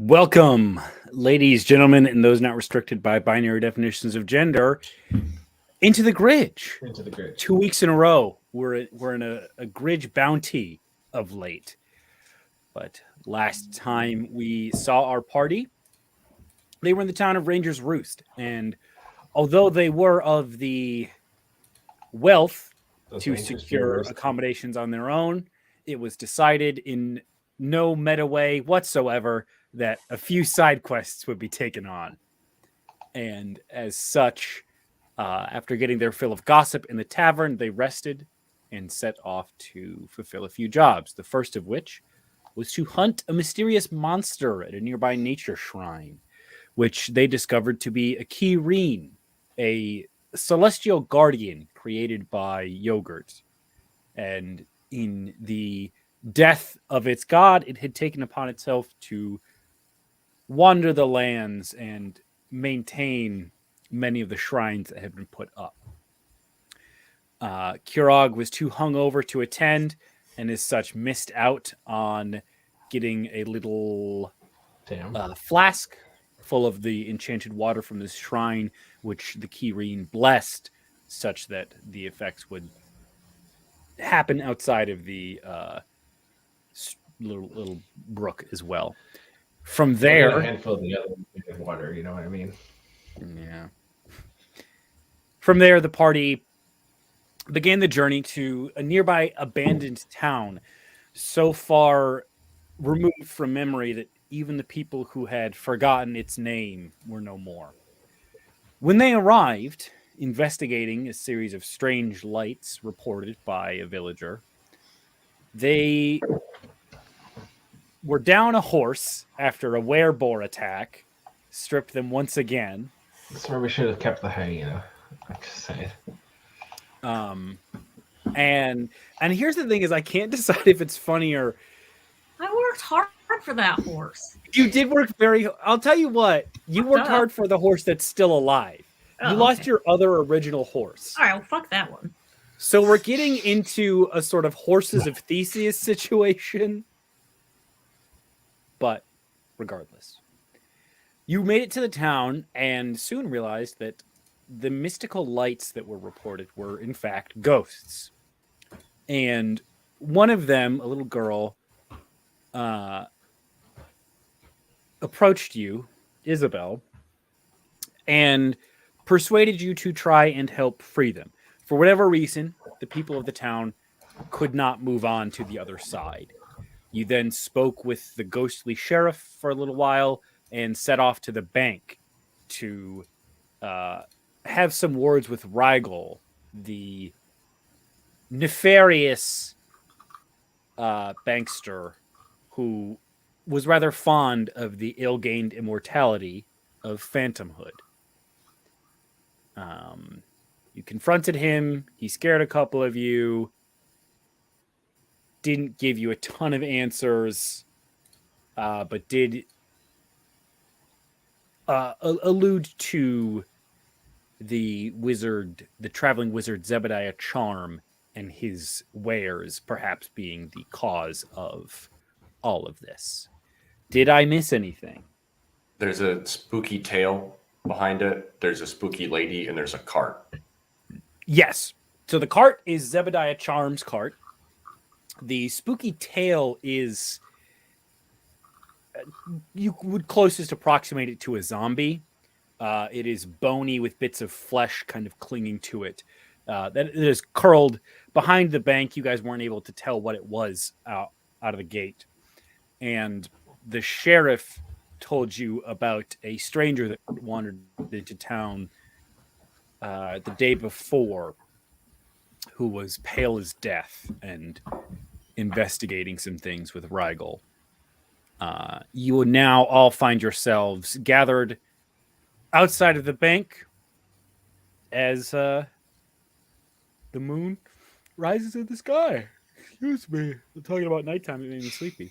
Welcome, ladies, gentlemen, and those not restricted by binary definitions of gender, into the Gridge. 2 weeks in a row, we're in a Gridge bounty of late. But last time we saw our party, they were in the town of Ranger's Roost, and although they were of the wealth to secure accommodations on their own, it was decided in no meta way whatsoever that a few side quests would be taken on. And as such, after getting their fill of gossip in the tavern, they rested and set off to fulfill a few jobs. The first of which was to hunt a mysterious monster at a nearby nature shrine, which they discovered to be a Kireen, a celestial guardian created by Yogurt. And in the death of its god, it had taken upon itself to wander the lands and maintain many of the shrines that had been put up. Kurog was too hungover to attend, and as such missed out on getting a little flask full of the enchanted water from this shrine, which the Kireen blessed, such that the effects would happen outside of the little brook as well. From there, a handful of the other water, you know what I mean? Yeah. From there, the party began the journey to a nearby abandoned town, so far removed from memory that even the people who had forgotten its name were no more. When they arrived, investigating a series of strange lights reported by a villager, they were down a horse after a wereboar attack, stripped them once again. That's where we should have kept the hyena. I'm just saying. And here's the thing: is I can't decide if it's funny or. I worked hard for that horse. You did work very. I'll tell you what. You worked hard for the horse that's still alive. You lost your other original horse. All right, well, fuck that one. So we're getting into a sort of horses of Theseus situation. But regardless, you made it to the town and soon realized that the mystical lights that were reported were, in fact, ghosts. And one of them, a little girl, approached you, Isabel, and persuaded you to try and help free them. For whatever reason, the people of the town could not move on to the other side. You then spoke with the ghostly sheriff for a little while and set off to the bank to have some words with Rigel, the nefarious bankster who was rather fond of the ill-gained immortality of phantomhood. You confronted him. He scared a couple of you. Didn't give you a ton of answers, but did allude to the traveling wizard Zebediah Charm and his wares perhaps being the cause of all of this. Did I miss anything? There's a spooky tail behind it. There's a spooky lady, and there's a cart. Yes. So the cart is Zebediah Charm's cart. The spooky tail is, you would closest approximate it to a zombie. It is bony with bits of flesh kind of clinging to it. That it is curled behind the bank. You guys weren't able to tell what it was out of the gate. And the sheriff told you about a stranger that wandered into town the day before, who was pale as death and investigating some things with Rigel. You will now all find yourselves gathered outside of the bank as the moon rises in the sky. Excuse me. I'm talking about nighttime. It made me sleepy.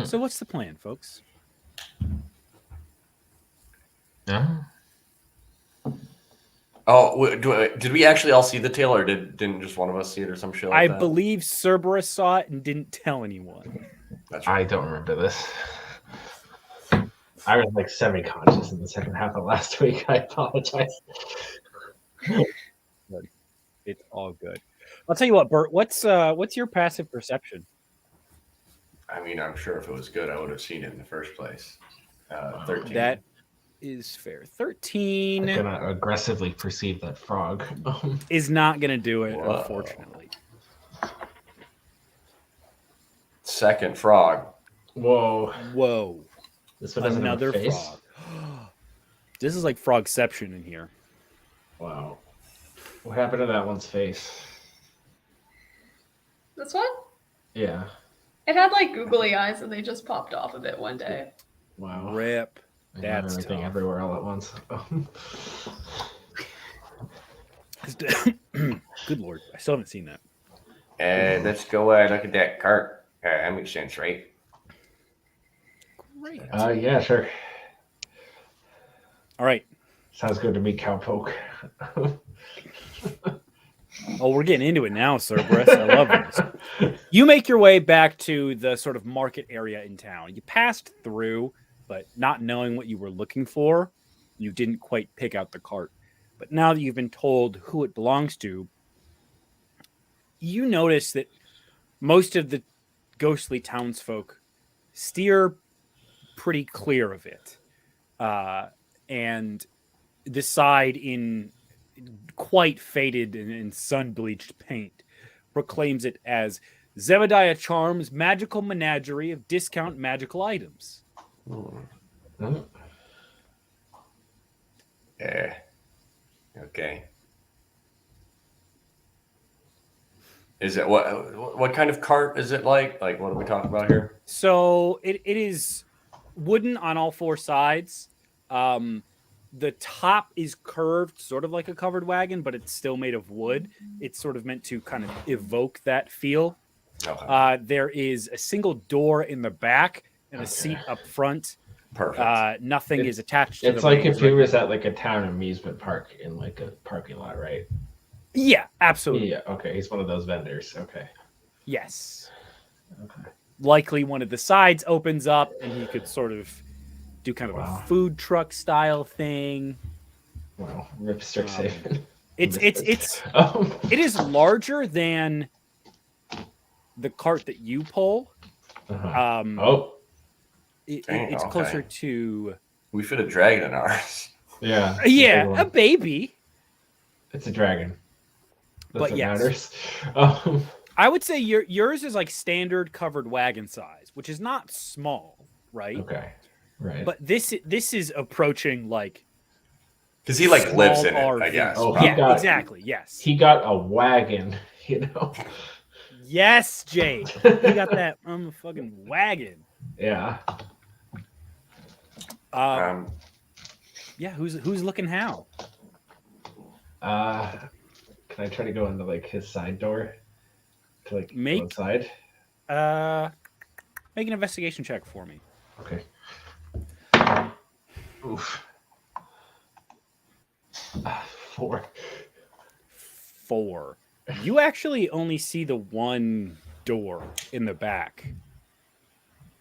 So what's the plan, folks? Oh, did we actually all see the tail, or didn't just one of us see it, or some shit like that? I believe Cerberus saw it and didn't tell anyone. That's right. I don't remember this. I was like semi-conscious in the second half of last week. I apologize. It's all good. I'll tell you what, Bert. What's your passive perception? I mean, I'm sure if it was good, I would have seen it in the first place. 13. That is fair. 13 I'm gonna aggressively perceive that frog. is not gonna do it, Whoa. unfortunately. Second frog. Whoa. This one doesn't have Another a face? frog. This is like Frogception in here. Wow. What happened to that one's face? This one? Yeah. It had like googly eyes and they just popped off of it one day. Wow. Rip. I got That's everything tough. everywhere all at once. Good lord. I still haven't seen that. Let's go look at that cart. That makes sense, right? Great. Yeah, sure. All right. Sounds good to me, cowpoke. Oh, we're getting into it now, Cerberus. I love this. You make your way back to the sort of market area in town. You passed through, but not knowing what you were looking for, you didn't quite pick out the cart. But now that you've been told who it belongs to, you notice that most of the ghostly townsfolk steer pretty clear of it. And decide in quite faded and sun-bleached paint proclaims it as Zebediah Charm's magical menagerie of discount magical items. Yeah. Okay. Is it what kind of cart is it like? Like, what are we talking about here? So it is wooden on all four sides. The top is curved, sort of like a covered wagon, but it's still made of wood. It's sort of meant to kind of evoke that feel. Okay. There is a single door in the back and a seat up front. Perfect. Nothing is attached to It's the like rails if you right was at like a town amusement park in like a parking lot, right? Yeah, absolutely. Yeah, okay. He's one of those vendors. Okay. Yes. Okay. Likely one of the sides opens up and he could sort of do kind of Wow. a food truck style thing. Wow. Rip Strixhaven. It's Oh. it is larger than the cart that you pull. Uh-huh. It's Dang, closer okay. to We fit a dragon in ours. Yeah. a baby. It's a dragon. That's But what yes. matters. I would say yours is like standard covered wagon size, which is not small, right? Okay. Right. But this is approaching like Because he like lives in it, small I RV. guess. Oh, Yeah, got- exactly. Yes. he got a wagon, you know. Yes, Jake. You got that fucking wagon. Yeah. Yeah, who's looking how? Can I try to go into like his side door to like go Make- inside? Make an investigation check for me. Okay. Oof. 4. 4. You actually only see the one door in the back.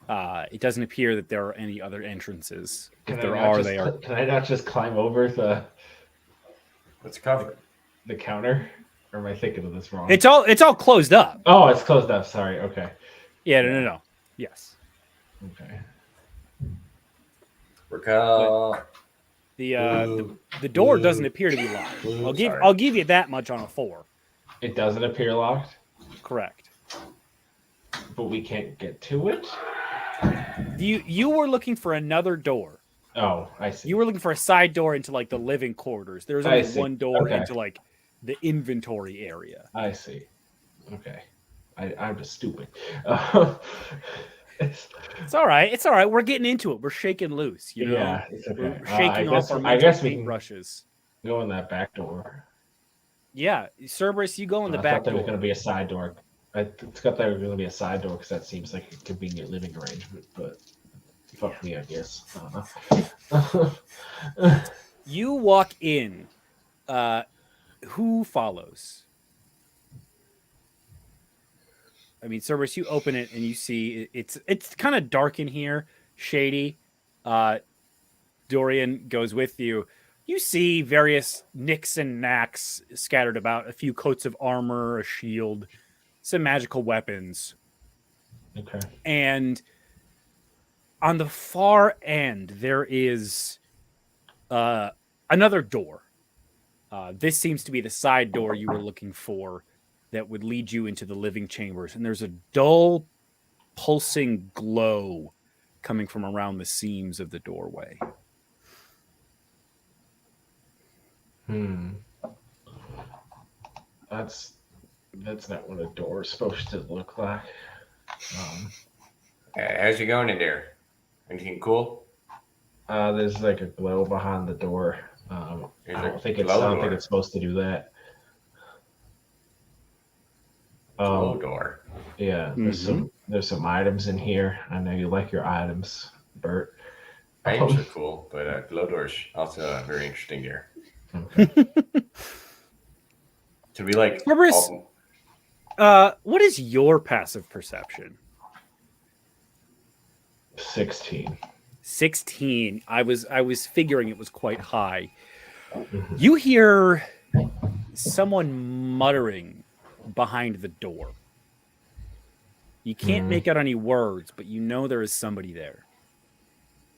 It doesn't appear that there are any other entrances. Can If there I not are, just they are. can I not just climb over What's covered? the counter? Or am I thinking of this wrong? It's all closed up. Oh, it's closed up. Sorry. Okay. Yeah, no. Yes. Okay. Recall. The door doesn't appear to be locked. I'll give you that much on a 4. It doesn't appear locked, Correct. but we can't get to it. You were looking for another door. Oh, I see. You were looking for a side door into like the living quarters. There's I only see. one door Okay. into like the inventory area. I see. Okay. I'm just stupid. It's all right. It's all right. We're getting into it. We're shaking loose. You know, Yeah, it's okay. we're shaking off our I mental guess we can paintbrushes. go in that back door. Yeah, Cerberus, you go in the I back thought there was door. going to be a side door. I thought there was going to be a side door because that seems like a convenient living arrangement, but fuck me, I guess. You walk in. Who follows? I mean, Cerberus, you open it and you see it's kind of dark in here, shady. Dorian goes with you. You see various nicks and knacks scattered about, a few coats of armor, a shield, some magical weapons. Okay. And on the far end, there is another door. This seems to be the side door you were looking for that would lead you into the living chambers. And there's a dull, pulsing glow coming from around the seams of the doorway. That's not what a door is supposed to look like. How's it going in there? Anything cool? There's like a glow behind the door. I don't think it's supposed to do that. Glow door. Yeah, there's some items in here. I know you like your items, Bert. Items are cool, but glow doors also very interesting here. Okay. To be like, Cerberus, what is your passive perception? 16. 16. I was figuring it was quite high. You hear someone muttering behind the door. You can't make out any words, but you know there is somebody there.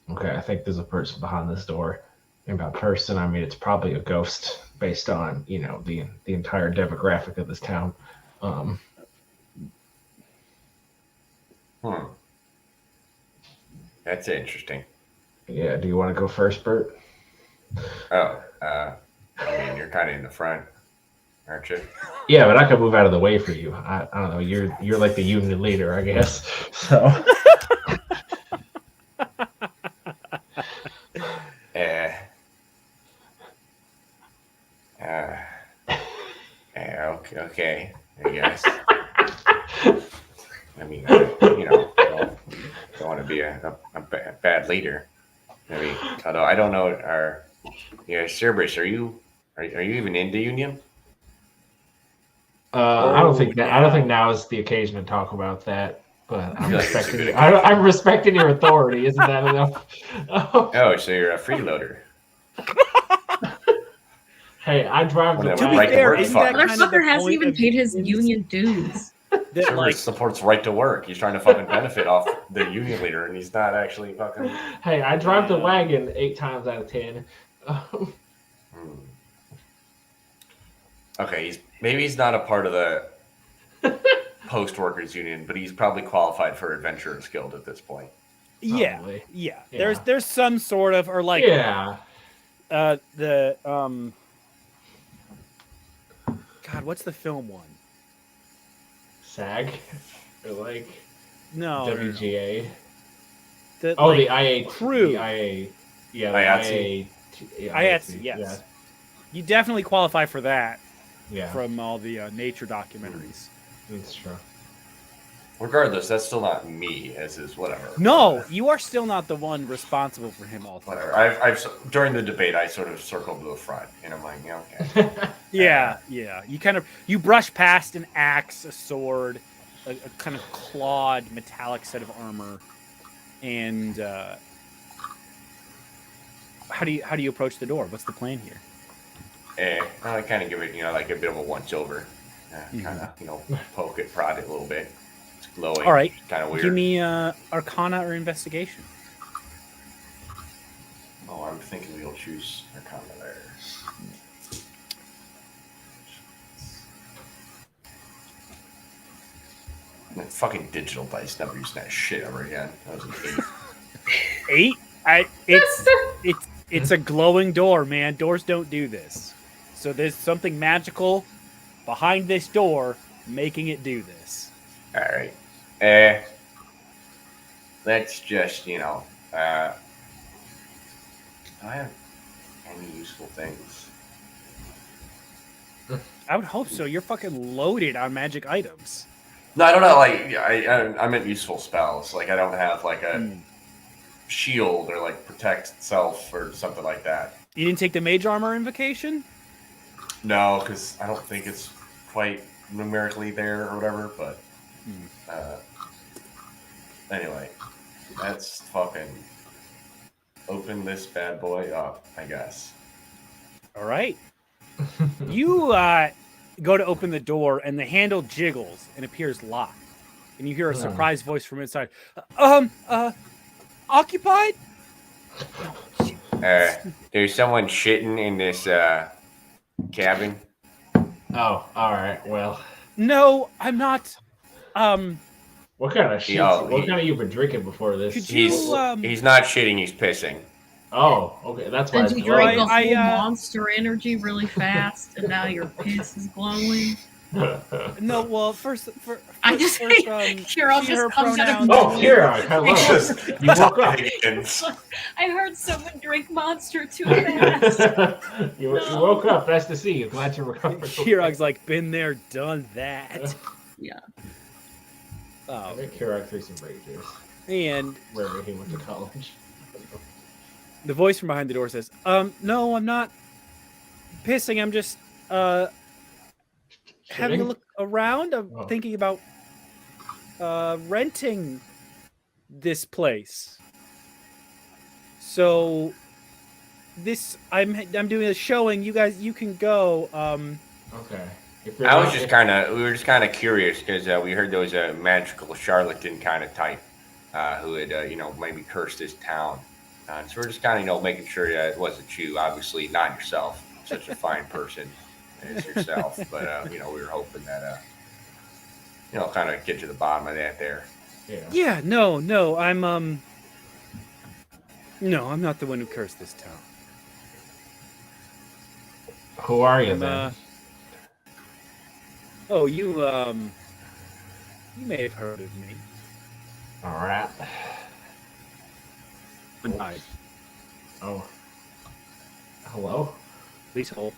Okay, I think there's a person behind this door. And by person, I mean it's probably a ghost based on, the entire demographic of this town. That's interesting. Yeah, do you want to go first, Bert? Oh, I mean, you're kind of in the front, aren't you? Yeah, but I could move out of the way for you. I don't know. You're like the union leader, I guess. So. Okay, I guess. I mean, don't want to be a bad leader. I mean, although I don't know, Cerberus, are you even in the union? I don't think now is the occasion to talk about that. But I'm respecting your authority. Isn't that enough? Oh, so you're a freeloader. Hey, I drive the. To be fair, isn't that kind of the Motherfucker hasn't point even of paid his unions? union dues. That, Cerberus supports right to work. He's trying to fucking benefit off the union leader, and he's not actually fucking. Hey, I drive the wagon 8 times out of 10. Okay, maybe he's not a part of the post workers union, but he's probably qualified for Adventurers Guild at this point. yeah. There's some sort of, or like God, what's the film one? SAG or like No, WGA. The IA crew. The IA. Yeah, IATSE. IATSE, yes. You definitely qualify for that Yeah, from all the nature documentaries. that's true. Regardless, that's still not me, as is whatever. No, you are still not the one responsible for him ultimately. Whatever. I've during the debate, I sort of circled to the front, and I'm like, okay. Yeah. You brush past an axe, a sword, a kind of clawed metallic set of armor, And how do you approach the door? What's the plan here? I kind of give it, like a bit of a once over. Kind of, poke it, prod it a little bit. It's glowing. All right. Kind of weird. Give me Arcana or Investigation. Oh, I'm thinking we'll choose Arcana there. That fucking digital dice, never used that shit ever again. That was an 8. 8? It's a glowing door, man. Doors don't do this. So there's something magical behind this door making it do this. All right. Let's just, do I have any useful things? I would hope so. You're fucking loaded on magic items. No, I don't know. Like, I meant useful spells. Like, I don't have like a shield or like protect itself or something like that. You didn't take the mage armor invocation? No, because I don't think it's quite numerically there or whatever. But anyway, let's fucking open this bad boy up, I guess. All right. You go to open the door, and the handle jiggles and appears locked. And you hear a surprised voice from inside. Occupied? There's someone shitting in this cabin. Oh, all right. Well, No, I'm not. what kind of shit? What kind of you been drinking before this? Could He's you, not shitting, he's pissing. Oh, okay. That's why. Did you drink the whole monster energy really fast, and now your piss is glowing? No, well, first I just she, Kira her just comes out pronouns. of Oh, Kira, hello. You woke up. I heard someone drink monster too fast. you woke up. Nice to see you. Glad you recovered. Kirog's like, been there, done that. Yeah. I think Kirog threw some rages. And Wherever he went to college. the voice from behind the door says, no, I'm not pissing. I'm just having a look around. I'm thinking about renting this place. So this I'm doing a showing. You can go. Okay. We were just kind of curious because we heard there was a magical charlatan kind of type who had maybe cursed this town. So we're just kind of making sure that it wasn't you. Obviously not yourself. Such a fine person as yourself, but we were hoping that kind of get to the bottom of that there. Yeah. No. I'm no, I'm not the one who cursed this town. Who are you then? Oh, you may have heard of me. All right. Hi. Oh. Hello? Leasehold.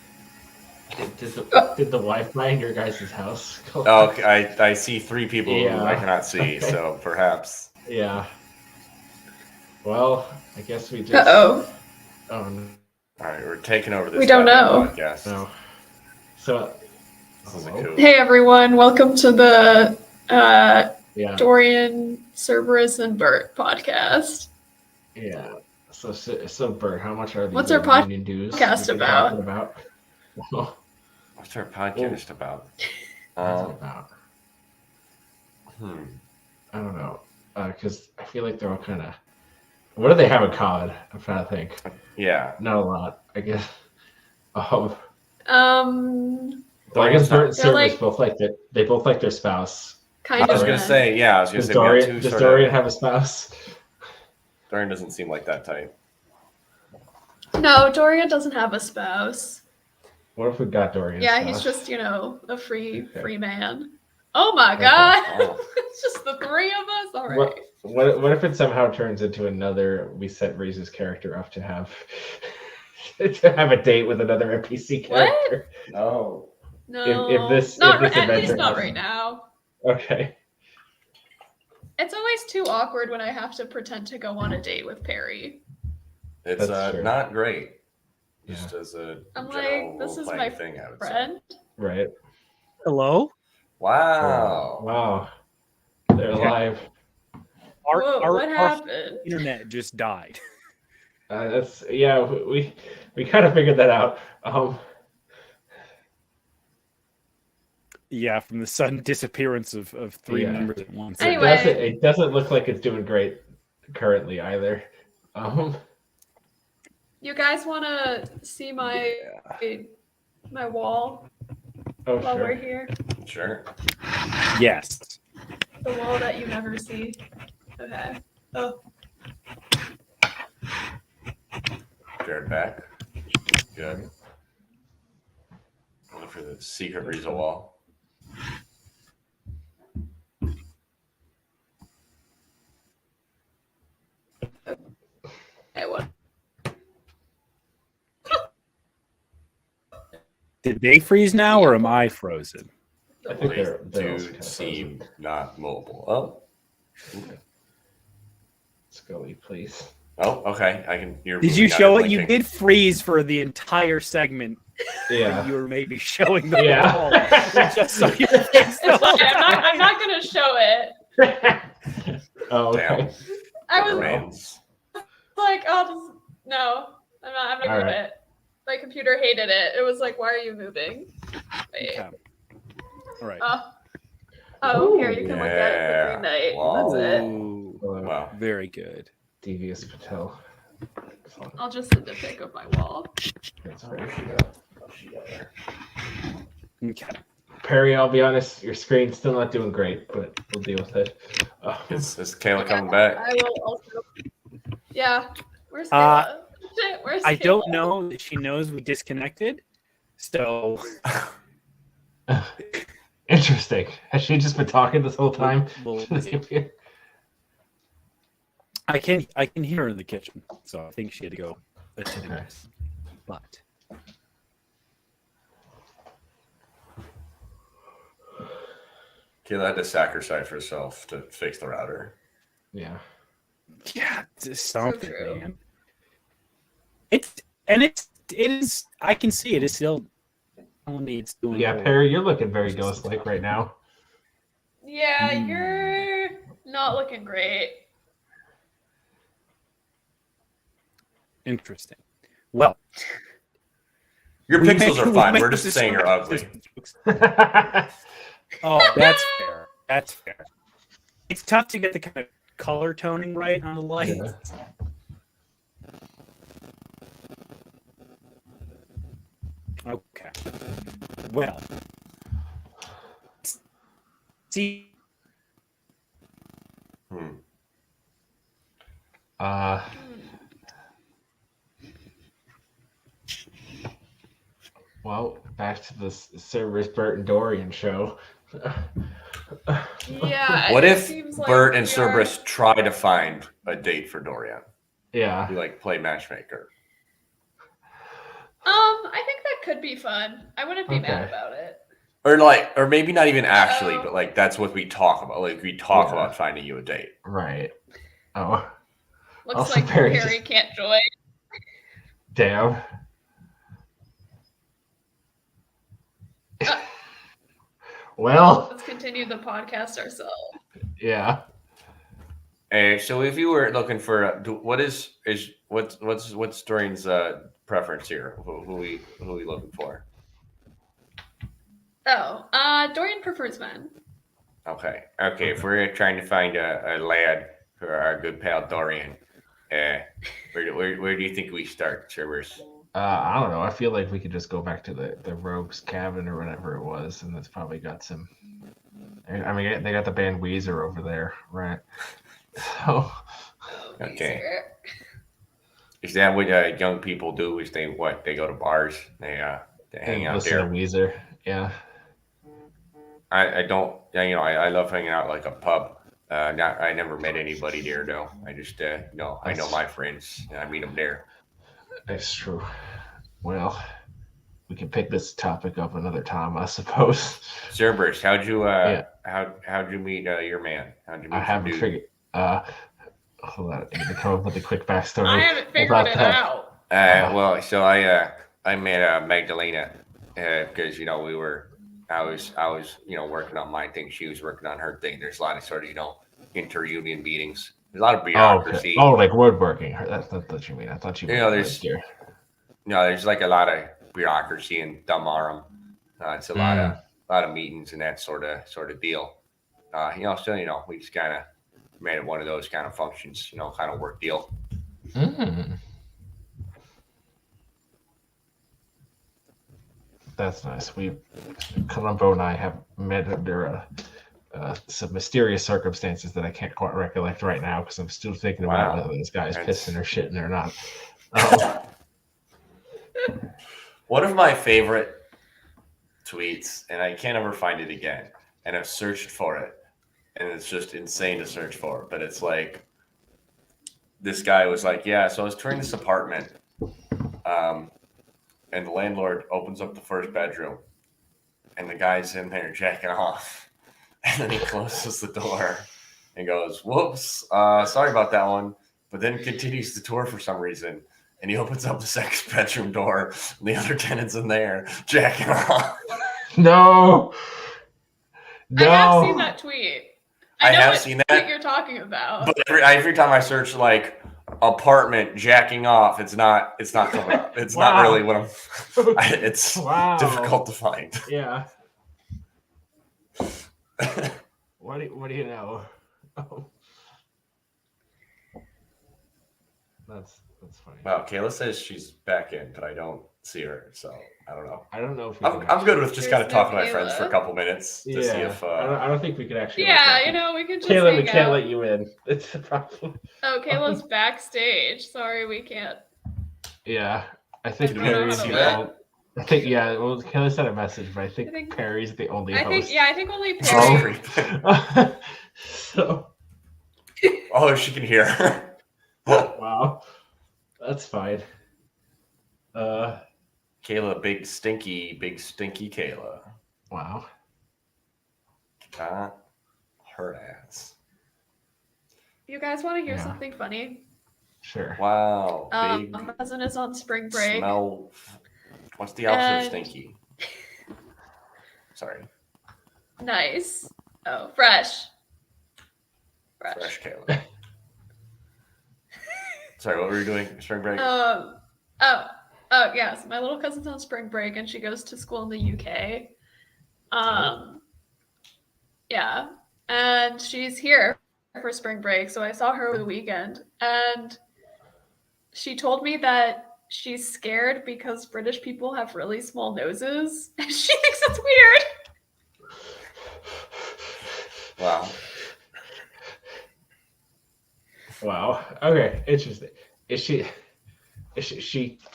Did the wife buy in your guys' house? Oh, I see 3 people who I cannot see, Okay. so perhaps. Yeah. Well, I guess we just. Uh-oh. Oh no. All right, we're taking over this. We don't know. Podcast. No. So. This is a Hello? coup. Hey everyone, welcome to the Yeah. Dorian, Cerberus, and Bert podcast. Yeah. So Bert, how much are these What's our union dues? podcast we've been about? talking about? Well, What's our podcast about? what's it about? Hmm. I don't know. Because I feel like they're all kind of. What do they have in common? I'm trying to think. Yeah. Not a lot, I guess. Um, Well, I guess Bert and They're Cerberus like- both like that. They both like their spouse. kind I was of. gonna say, yeah. I was gonna Does say, we have Dorian, two does sort Dorian of. have a spouse? Dorian doesn't seem like that type. No, Dorian doesn't have a spouse. What if we got Dorian? Yeah, he's just, a free man. Oh my god! Oh. It's just the 3 of us? Alright. What if it somehow turns into another? We set Reese's character up to have a date with another NPC What? character. Oh. No. if this at adventure least not happens. right now. Okay. It's always too awkward when I have to pretend to go on a date with Perry. It's That's true. not great. Yeah. Just as a I'm general like, this is role-playing my thing, I would Friend? Right. Hello? Say. Wow. Wow. They're Yeah. alive. What happened? Internet just died. We kind of figured that out. Yeah, from the sudden disappearance of three members at once. Anyway. It doesn't look like it's doing great currently either. You guys want to see my wall Oh, while sure. we're here? Sure. Yes. The wall that you never see. Okay. Oh. Jared back. Good. Look for the secret reason wall. Okay, what? Did they freeze now, or am I frozen? I think They they're do seem not mobile. Oh. Okay. Scully, please. Oh, okay. I can. Did you show it? You did freeze for the entire segment. Yeah. You were maybe showing the wall. We just saw your face the whole time. I'm not going to show it. Oh, okay. Damn. I was Remains. like, oh, no. I'm not All going right. to it. My computer hated it. It was like, why are you moving? Wait. Okay. All right. Oh, here, you can look at it for 3 nights. Wow. That's it. Ooh, Wow. very good. Devious Patel. I'll just send a pic of my wall. That's right. Okay. Perry, I'll be honest, your screen's still not doing great, but we'll deal with it. Is Kayla coming back? I will also. Yeah. Where's Kayla? Shit, where's I Kayla? don't know that she knows we disconnected. So Interesting. Has she just been talking this whole time? Well, I can hear her in the kitchen, so I think she had to go. Okay. But Kayla had to sacrifice herself to fix the router. Yeah. yeah, it's something, true. man. It is. I can see it is still. It's doing. Yeah, well. Perry, you're looking very ghost-like right now. Yeah, you're not looking great. Interesting. Well, Your we pixels may- are we fine. may We're just saying you're ugly. Oh, that's fair. That's fair. It's tough to get the kind of color toning right on the lights. Yeah. Okay. Well. See. Well, back to the Cerberus Bert and Dorian show. Yeah. What it if seems like Bert and we are- Cerberus try to find a date for Dorian? Yeah. You like play matchmaker. I think that could be fun. I wouldn't be mad Okay. about it. Or maybe not even actually, but like that's what we talk about. Like we talk Yeah. about finding you a date. Right. Oh, Looks Also, like Perry Perry just- can't join. damn. Well, Let's continue the podcast ourselves. yeah. So if you were looking for what's Dorian's preference here? Who we looking for? Oh, Dorian prefers men. Okay. If we're trying to find a lad for our good pal Dorian, where do you think we start, Cerberus? I don't know. I feel like we could just go back to the Rogue's cabin or whatever it was, and that's probably got some. I mean, they got the band Weezer over there, right? So. Okay. Is that what young people do? Is they go to bars? They hang out Listen there. to Weezer, yeah. I don't. I love hanging out like a pub. I never met anybody there though. I just I know my friends. I meet them there. That's true. Well, we can pick this topic up another time, I suppose. Cerberus, how'd you Yeah. how'd you meet your man? How'd you meet I your haven't dude? figured. Hold on, I need to come up with a quick backstory. I haven't figured about it that. out. Well, so I met Magdalena because I was working on my thing, she was working on her thing. There's a lot of sort of inter-union meetings. There's a lot of Oh, okay. bureaucracy. Oh, like woodworking. That's what you mean. I thought you You meant know, there's here. no, there's like a lot of bureaucracy in Dunmarham. It's a lot of meetings and that sort of deal. So we just kind of made it one of those kind of functions, kind of work deal. That's nice. Columbo and I have met under some mysterious circumstances that I can't quite recollect right now because I'm still thinking about whether this guy is pissing or shitting or not. One of my favorite tweets, and I can't ever find it again, and I've searched for it, and it's just insane to search for. But it's like, this guy was like, yeah, so I was touring this apartment, and the landlord opens up the first bedroom, and the guy's in there jacking off, and then he closes the door and goes, whoops, sorry about that one, but then continues the tour for some reason. And he opens up the second bedroom door, and the other tenant's in there jacking off. No. I have seen that tweet. I have seen that tweet you're talking about. But every time I search like apartment jacking off, it's not coming up. It's not really what I'm. It's difficult to find. Yeah. What do you know? Oh. That's funny. Wow, Kayla says she's back in, but I don't see her, so I don't know. I don't know if I'm good with just kind of talking to my friends for a couple minutes to see if. I don't think we could actually. Yeah, we can just. Kayla, we can't let you in. It's a problem. Oh, Kayla's backstage. Sorry, we can't. Yeah, I think Perry's the only. I think Well, Kayla sent a message, but I think Perry's the only host. I think only Perry. So. Oh, she can hear. Wow, that's fine. Kayla, big stinky Kayla. Wow. Got her ass. You guys want to hear something funny? Sure. Wow. My cousin is on spring break. Smell. What's the opposite of stinky? Sorry. Nice. Oh, fresh. Fresh Kayla. Sorry, what were you doing? Spring break? Oh, yes. My little cousin's on spring break and she goes to school in the UK. Yeah. And she's here for spring break. So I saw her over the weekend and she told me that she's scared because British people have really small noses. And she thinks it's weird. Wow. Wow. Okay. Interesting. Is she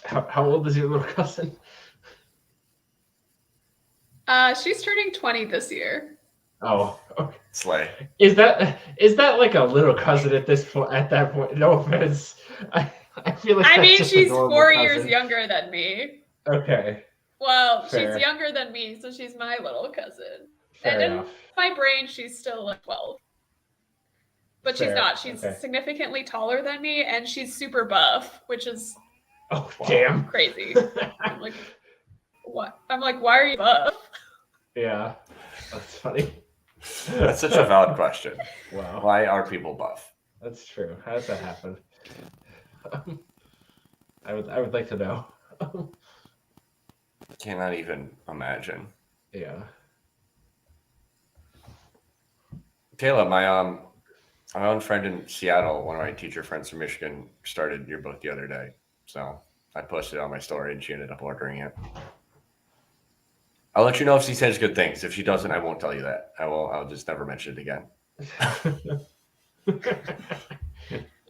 how old is your little cousin? She's turning 20 this year. Oh, okay. Slay. Is that like a little cousin at this point? At that point, no offense. I feel like. I mean, just she's a normal 4 cousin. years younger than me. Okay. Well, Fair. she's younger than me, so she's my little cousin. Fair and enough. in my brain, she's still like 12. But Fair. she's not. She's Okay. significantly taller than me, and she's super buff, which is Oh, damn. crazy. I'm like, what? I'm like, why are you buff? Yeah, that's funny. That's such a valid question. Wow. Why are people buff? That's true. How does that happen? I would like to know. Cannot even imagine. Yeah. Kayla, my own friend in Seattle, one of my teacher friends from Michigan, started your book the other day. So I posted it on my story and she ended up ordering it. I'll let you know if she says good things. If she doesn't, I won't tell you that. I'll just never mention it again.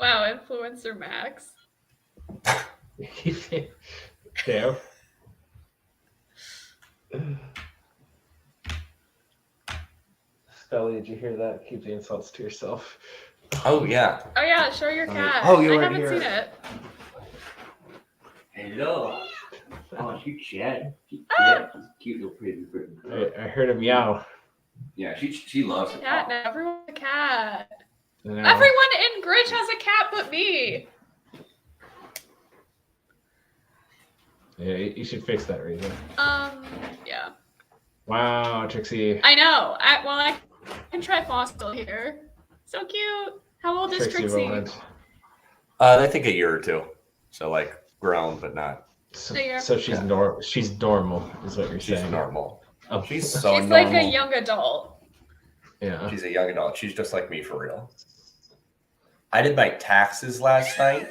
Wow, influencer Max. Damn. Spelly, did you hear that? Keep the insults to yourself. Oh, yeah. Oh yeah, show your cat. Oh, you I weren't haven't here. seen it. Hello. Oh, she's chat. She's cute little pretty Britain girl. I heard a meow. Yeah, she loves it. Cat now. Everyone's a cat. I know. Everyone in Grinch has a cat but me. Yeah, you should fix that reason. Yeah. Wow, Trixie. I know. I can try postal here. So cute. How old is Trixie Trixie? moment. I think a year or two. So like grown, but not. So she's She's normal, is what you're She's saying. normal. Oh, She's so She's normal. like a young adult. yeah. She's a young adult. She's just like me for real. I did my taxes last night,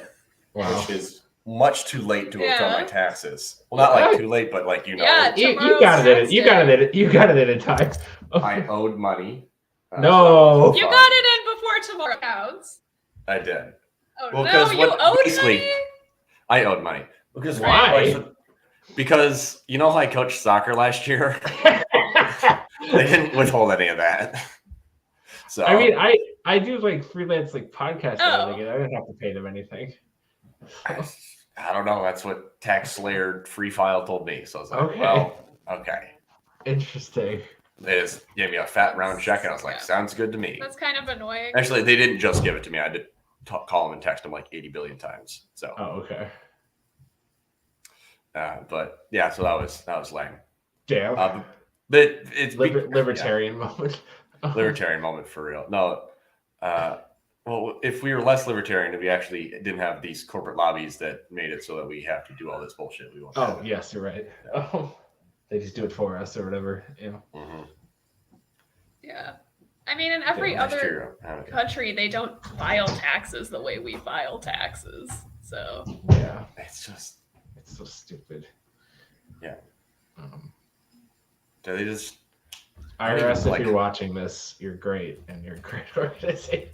Wow. which is much too late to have done my taxes. Well, not like too late, but like Yeah, You tomorrow's got it. tax You day. got it. You got it in time. I owed money. No. You got it in before tomorrow counts. I did. Oh Well, no, 'cause you what- owed basically- money? I owed money. Because Why? Because you know how I coached soccer last year? They didn't withhold any of that. So I mean, I do like freelance like podcast Oh. editing, and I don't have to pay them anything. I don't know. That's what Tax Slayer Free File told me. So I was like, Okay. well, okay. Interesting. They just gave me a fat round check, and I was like, sounds good to me. That's kind of annoying. Actually, they didn't just give it to me. I did call them and text them like 80 billion times. So, Oh, okay. but yeah, so that was lame. Damn. But it's Libertarian moment. libertarian moment for real. No, well, if we were less libertarian, if we actually didn't have these corporate lobbies that made it so that we have to do all this bullshit, we won't. Oh, yes, you're right. Oh, they just do it for us or whatever. Yeah. Mm-hmm. Yeah. I mean, in every other country, they don't file taxes the way we file taxes. So Yeah. It's so stupid. Yeah. Do they just? IRS, if you're watching this, you're great, and you're a great organization.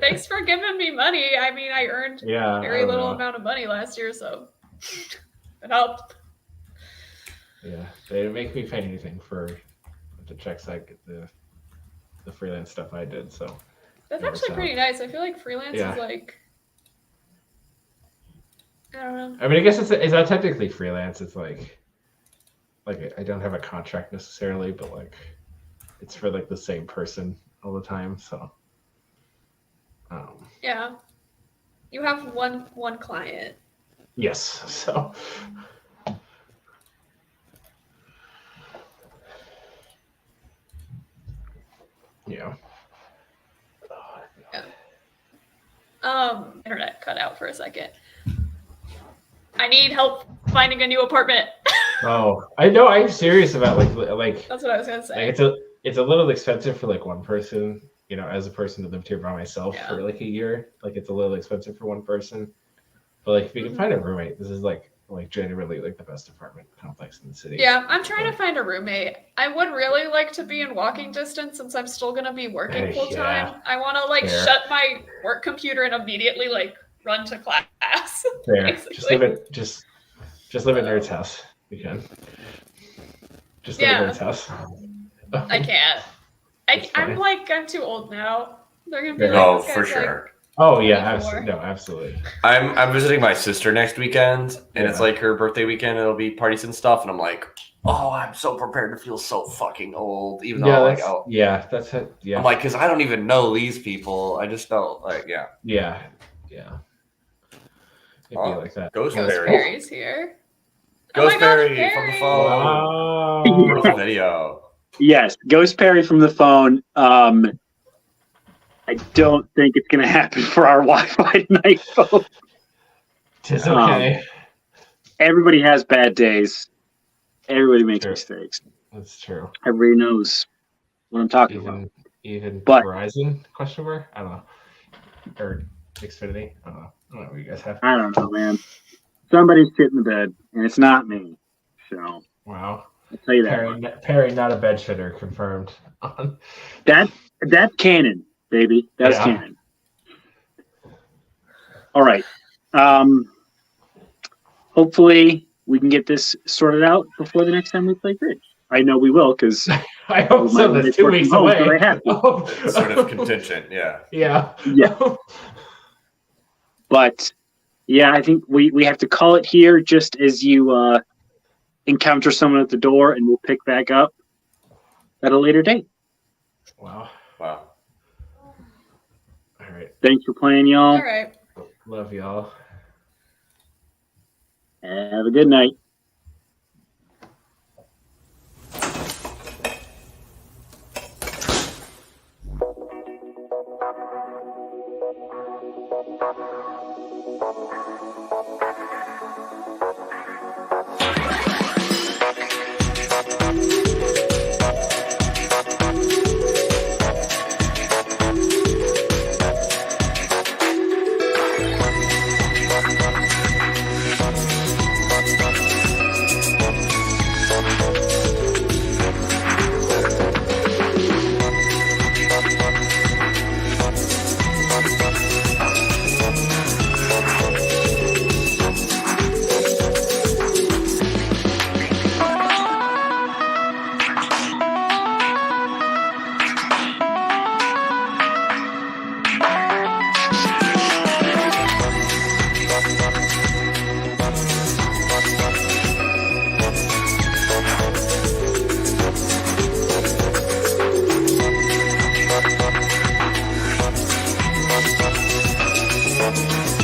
thanks for giving me money. I mean, I earned very little amount of money last year, so it helped. Yeah, they didn't make me pay anything for the checks I get, the freelance stuff I did. So That's actually pretty nice. I feel like freelance is like, I don't know. I mean, I guess it's not technically freelance. It's like I don't have a contract necessarily, but like it's for like the same person all the time. So yeah, you have one client. yes. So yeah. Internet cut out for a second. I need help finding a new apartment. Oh, I know. I'm serious about like. That's what I was gonna say. Like it's a little expensive for like one person, you know, as a person that lived here by myself for like a year. Like it's a little expensive for one person. But like if you can find a roommate, this is like generally like the best apartment complex in the city. Yeah, I'm trying to find a roommate. I would really like to be in walking distance since I'm still gonna be working full time. Yeah. I wanna like shut my work computer and immediately like run to class. Fair. Just live at Nerd's house. You can. Just live at Nerd's house. I can't. I'm too old now. They're gonna be like, Oh, this for guy's, sure. Oh yeah, absolutely. I'm visiting my sister next weekend, and it's like her birthday weekend. It'll be parties and stuff, and I'm like, oh, I'm so prepared to feel so fucking old, even though I'm like, that's it. Yeah, I'm like, because I don't even know these people. I just know, like, yeah. It'd be like that. Ghost Perry's here. Ghost Perry from the phone. Wow. Video. Yes, Ghost Perry from the phone. I don't think it's going to happen for our Wi-Fi tonight, folks. It's okay. Everybody has bad days. Everybody makes mistakes. That's true. Everybody knows what I'm talking about. Even But Verizon? Question mark? I don't know. Or Xfinity? I don't know. I don't know what you guys have. I don't know, man. Somebody's shit in the bed, and it's not me. So wow. I'll tell you that. Perry, not a bed shitter, confirmed. That's canon, baby. That's canon. All right. Hopefully we can get this sorted out before the next time we play bridge. I know we will, because I hope so. That's 2 weeks away. Sort of contingent, yeah. Yeah. But yeah, I think we have to call it here just as you encounter someone at the door, and we'll pick back up at a later date. Wow. All right. Thanks for playing, y'all. All right. Love y'all. Have a good night. Bye.